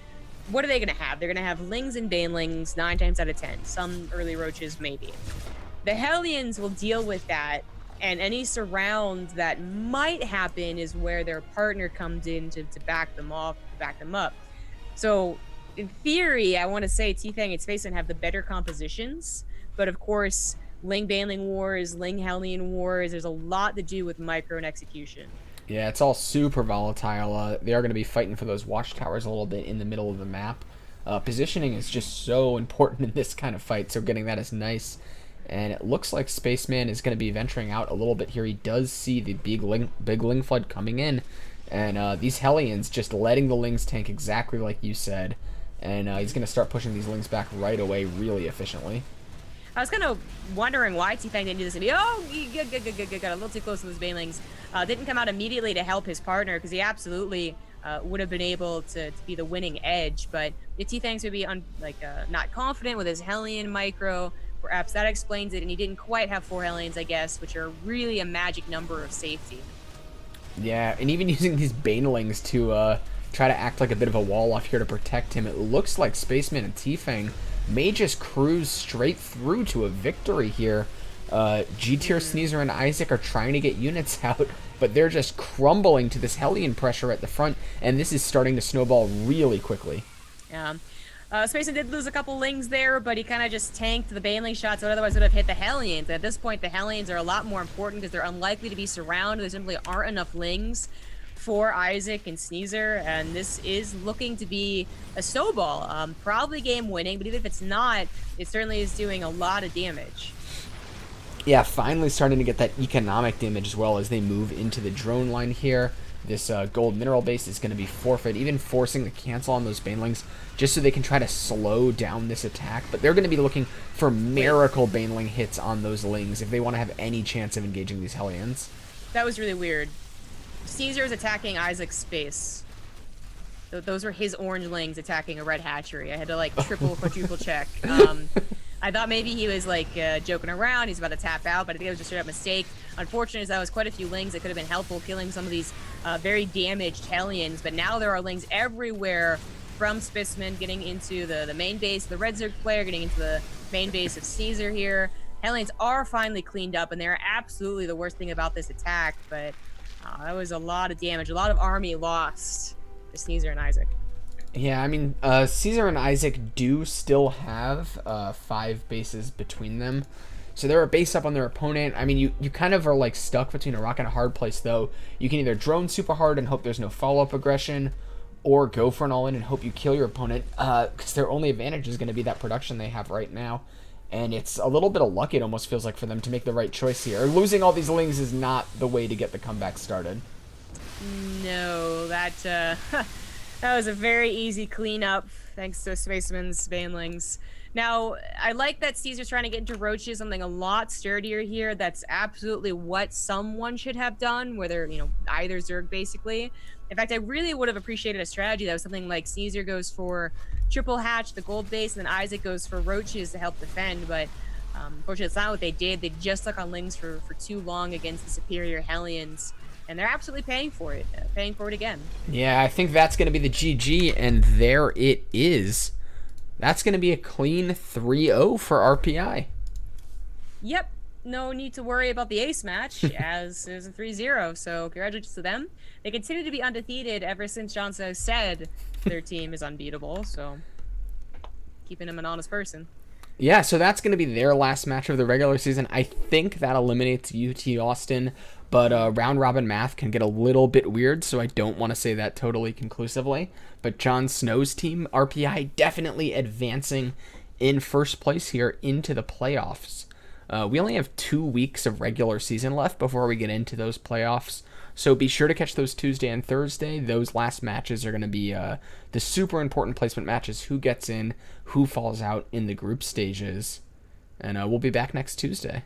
what are they going to have? They're going to have Lings and Banelings 9 times out of 10. Some early roaches, maybe. The Hellions will deal with that, and any surround that might happen is where their partner comes in to back them off, back them up. So in theory, I want to say T-Fang and Spaceman have the better compositions, but of course, Ling Baneling wars, Ling Hellion wars, there's a lot to do with micro and execution. Yeah, it's all super volatile. They are going to be fighting for those watchtowers a little bit in the middle of the map. Positioning is just so important in this kind of fight, so getting that is nice. And it looks like Spaceman is going to be venturing out a little bit here. He does see the big Ling flood coming in, and these Hellions just letting the Lings tank exactly like you said. And he's going to start pushing these Lings back right away really efficiently. I was kind of wondering why T-Fang didn't do this. Oh, good. Got a little too close to those Banelings. Didn't come out immediately to help his partner, because he absolutely would have been able to be the winning edge. But if T-Fang's would be not confident with his Hellion micro, perhaps that explains it. And he didn't quite have 4 Hellions, I guess, which are really a magic number of safety. Yeah, and even using these Banelings to try to act like a bit of a wall off here to protect him, it looks like Spaceman and T-Fang may just cruise straight through to a victory here. G-tier Sneezer and Isaac are trying to get units out, but they're just crumbling to this Hellion pressure at the front, and this is starting to snowball really quickly. Yeah. Spaceman did lose a couple lings there, but he kind of just tanked the Baneling shots that otherwise would have hit the Hellions. At this point, the Hellions are a lot more important because they're unlikely to be surrounded. There simply aren't enough lings for Isaac and Sneezer, and this is looking to be a snowball. Probably game winning, but even if it's not, it certainly is doing a lot of damage. Yeah, finally starting to get that economic damage as well as they move into the drone line here. This gold mineral base is going to be forfeit, even forcing the cancel on those Banelings just so they can try to slow down this attack. But they're going to be looking for miracle Baneling hits on those Lings if they want to have any chance of engaging these Hellions. That was really weird. Caesar is attacking Isaac's space. Those were his orange lings attacking a red hatchery. I had to like triple, quadruple check. I thought maybe he was like joking around. He's about to tap out, but I think it was just a straight up mistake. Unfortunately, that was quite a few lings that could have been helpful killing some of these very damaged Hellions. But now there are lings everywhere from Spaceman getting into the main base, the Red Zerg player getting into the main base of Caesar here. Hellions are finally cleaned up, and they're absolutely the worst thing about this attack. But that was a lot of damage, a lot of army lost to Caesar and Isaac. Yeah, I mean, Caesar and Isaac do still have 5 bases between them. So they're a base up on their opponent. I mean, you kind of are like stuck between a rock and a hard place, though. You can either drone super hard and hope there's no follow-up aggression, or go for an all-in and hope you kill your opponent, because their only advantage is going to be that production they have right now. And it's a little bit of luck, it almost feels like, for them to make the right choice here. Losing all these lings is not the way to get the comeback started. No, that that was a very easy cleanup, thanks to Spaceman's Banelings. Now, I like that Caesar's trying to get into Roaches, something a lot sturdier here. That's absolutely what someone should have done, where they're, either Zerg, basically. In fact, I really would have appreciated a strategy that was something like Caesar goes for triple hatch, the gold base, and then Isaac goes for Roaches to help defend, but unfortunately, it's not what they did. They just stuck on Lings for too long against the superior Hellions. And they're absolutely paying for it again. Yeah, I think that's going to be the GG, and there it is. That's going to be a clean 3-0 for RPI. Yep, no need to worry about the ace match, as it was a 3-0, so congratulations to them. They continue to be undefeated ever since Johnso said their team is unbeatable, so keeping him an honest person. Yeah, so that's going to be their last match of the regular season. I think that eliminates UT Austin, but round robin math can get a little bit weird, so I don't want to say that totally conclusively. But Jon Snow's team, RPI, definitely advancing in first place here into the playoffs. We only have 2 weeks of regular season left before we get into those playoffs, so be sure to catch those Tuesday and Thursday. Those last matches are going to be the super important placement matches, who gets in, who falls out in the group stages. And we'll be back next Tuesday.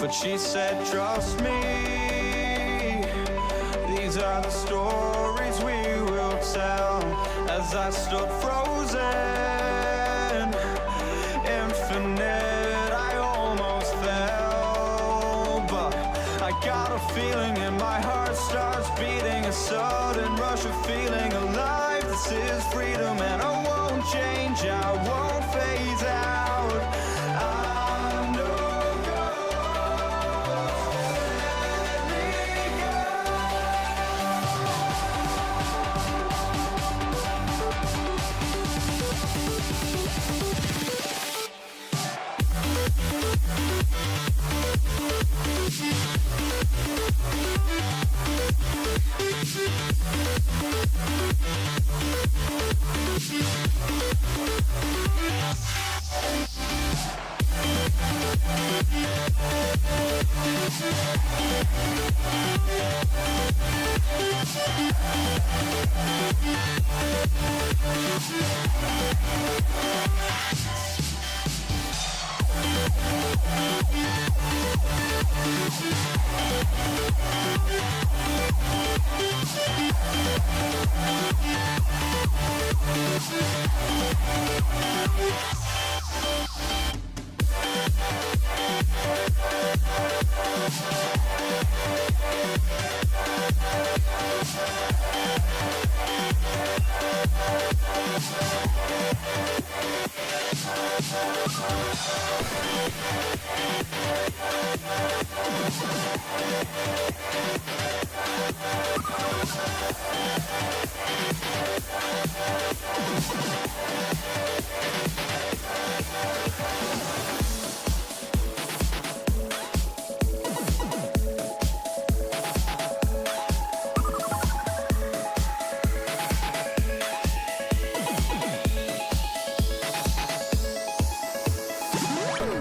but she said, trust me. These are the stories we will tell. As I stood frozen, infinite, I almost fell. But I got a feeling and my heart starts beating, a sudden rush of feeling alive. This is freedom and I won't change, I won't phase out. I know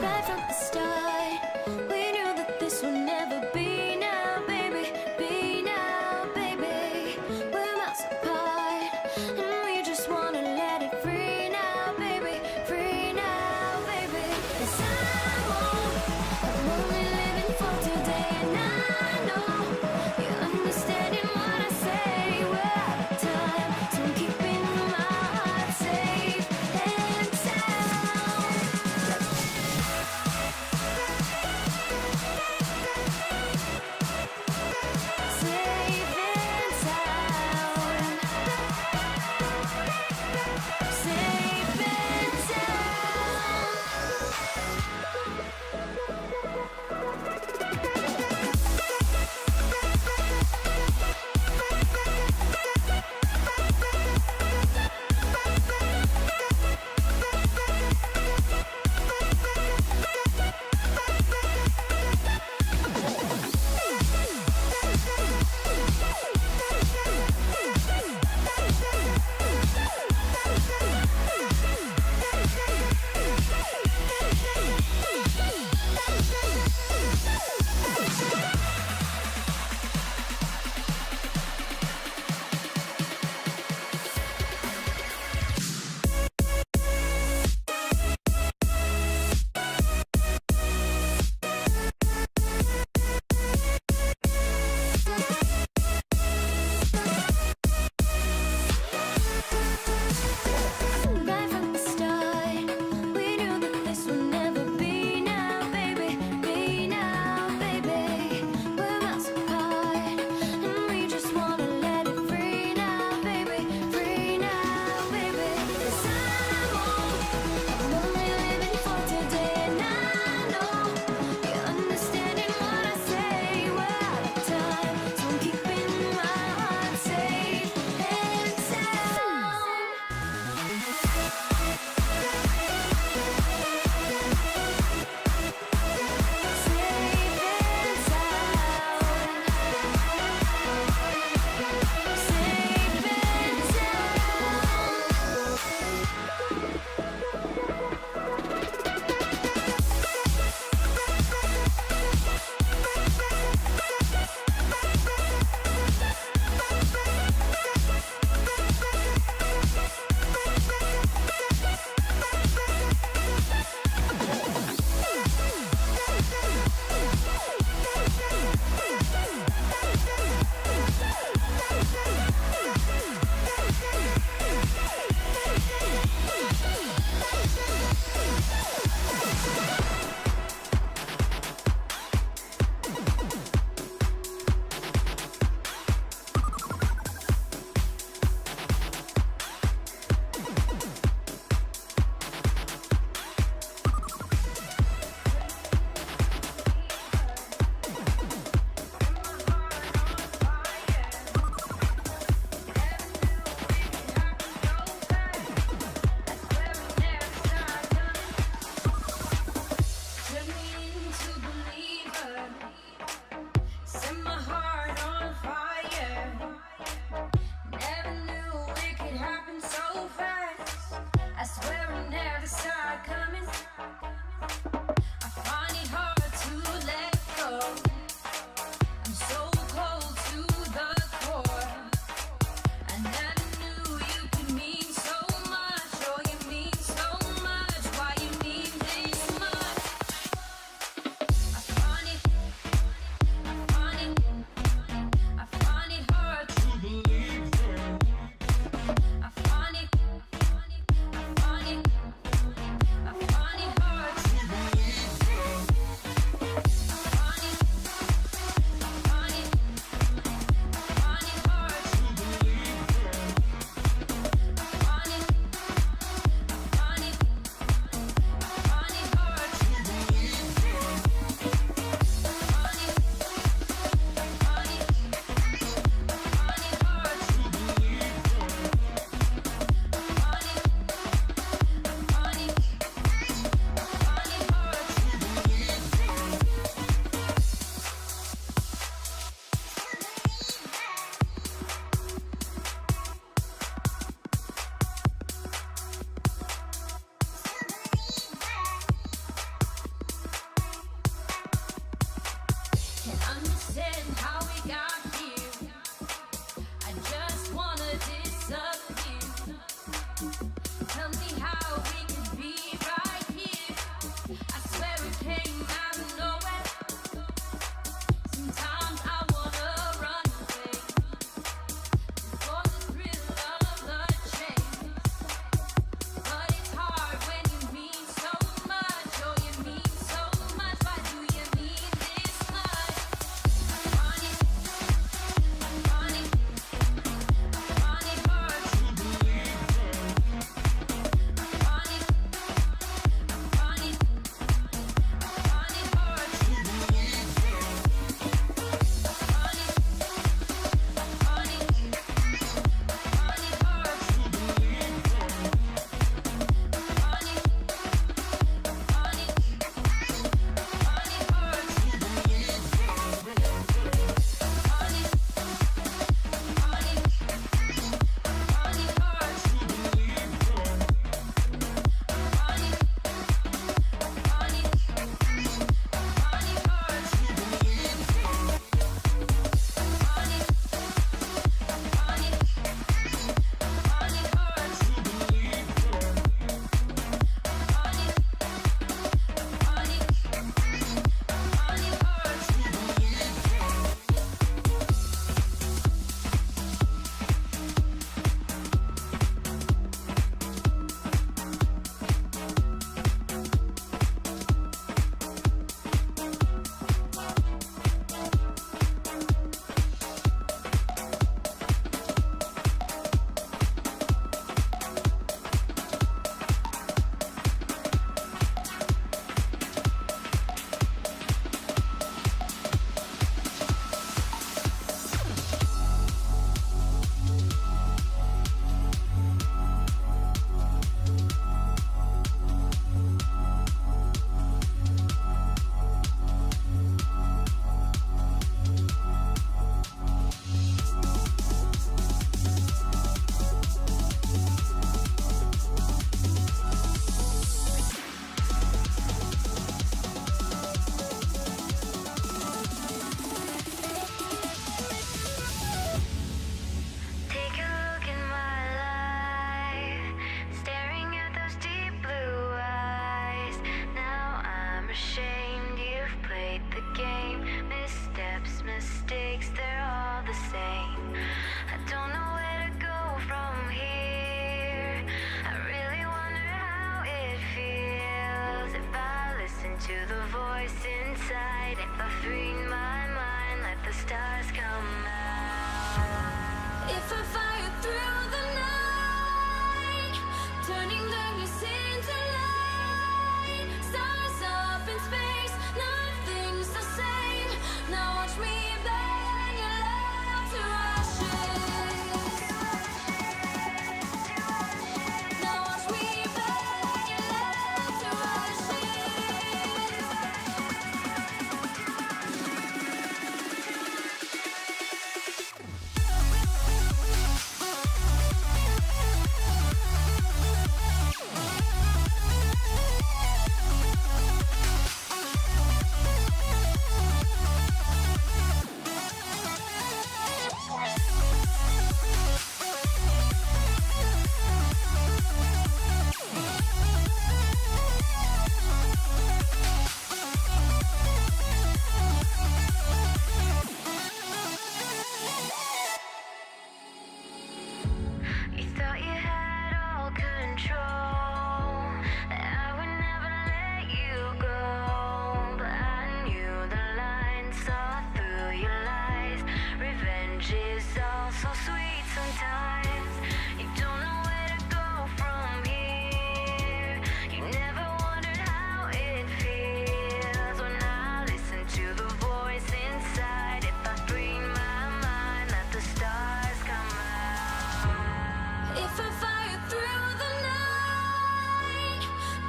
right from the start, we knew that this would never be now, baby. Be now, baby. We're miles apart, and we just wanna let it free now, baby. Free now, baby. 'Cause I'm only living for today, and I know you're understanding what I say. We're out of time, so I'm keeping my heart safe and sound. Safe and sound. Safe and sound. inside. If I free my mind, let the stars come out. If I fire through the night, turning darkness into light. Stars up in space, nothing's the same. Now watch me burn your love to ashes. Now watch me burn your love to ashes. You thought you had all control, that I would never let you go. But I knew the lines, saw through your lies. Revenge is all so sweet sometimes. You don't know where to go from here. You never wondered how it feels when I listen to the voice inside. If I free my mind, let the stars come out. If I fire through the night,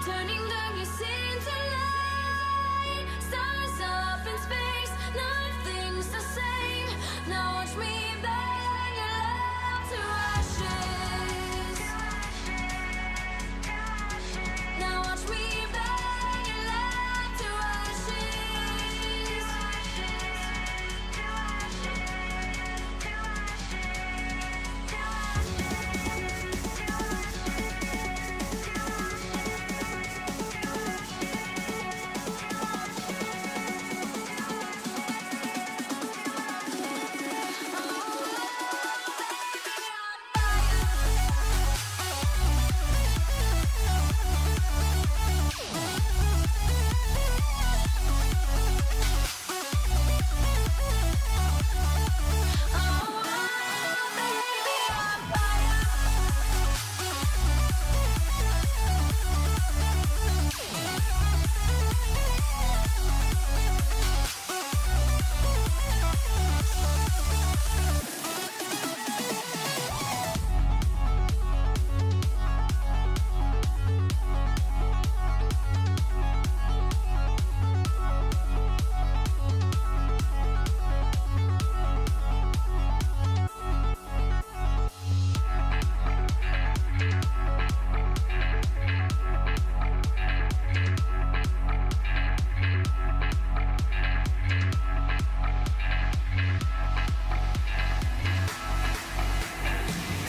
turning darkness into light. Stars up in space, nothing's the same. Now watch me burn your love to ashes. Now watch me burn your love to ashes.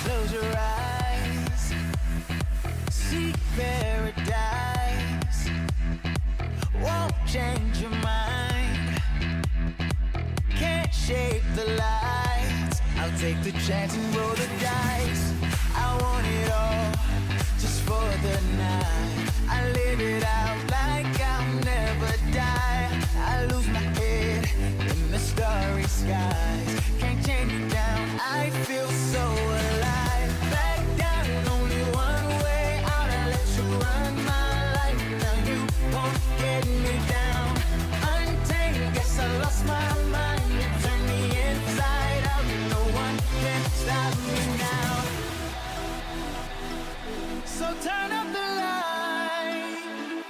Close your eyes, seek paradise. Won't change your mind, can't shape the lights. I'll take the chance and roll the dice. I want it all, just for the night. I live it out like I'll never die. I lose my head in the starry skies. Can't chain me down, I feel so alive. Back down, only one way out. I let you run my life, now you won't get me down. Untamed, guess I lost my mind. You turn me inside out, no one can stop me now. So turn up the light,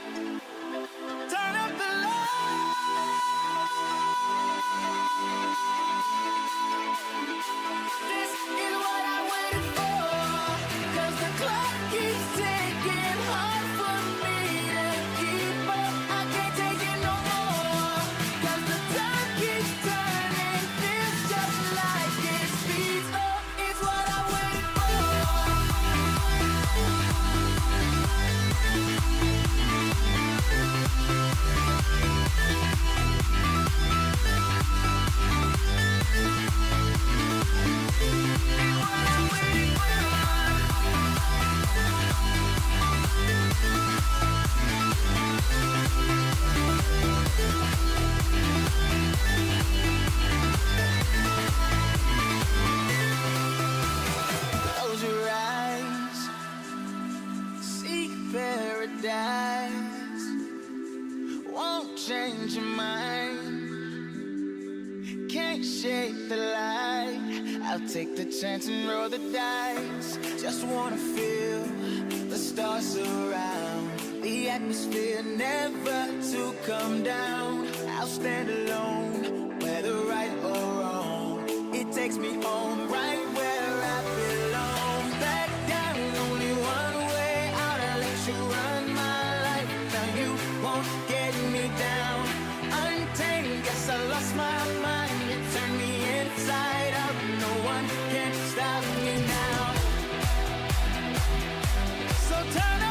change your mind. Can't shake the light. I'll take the chance and roll the dice. Just wanna feel the stars around. The atmosphere never to come down. I'll stand alone, whether right or wrong. It takes me home, right where I belong. Back down, only one way out. I'll let you run my life. Now you won't get me down. Untamed, guess I lost my mind. You turned me inside out. No one can stop me now. So turn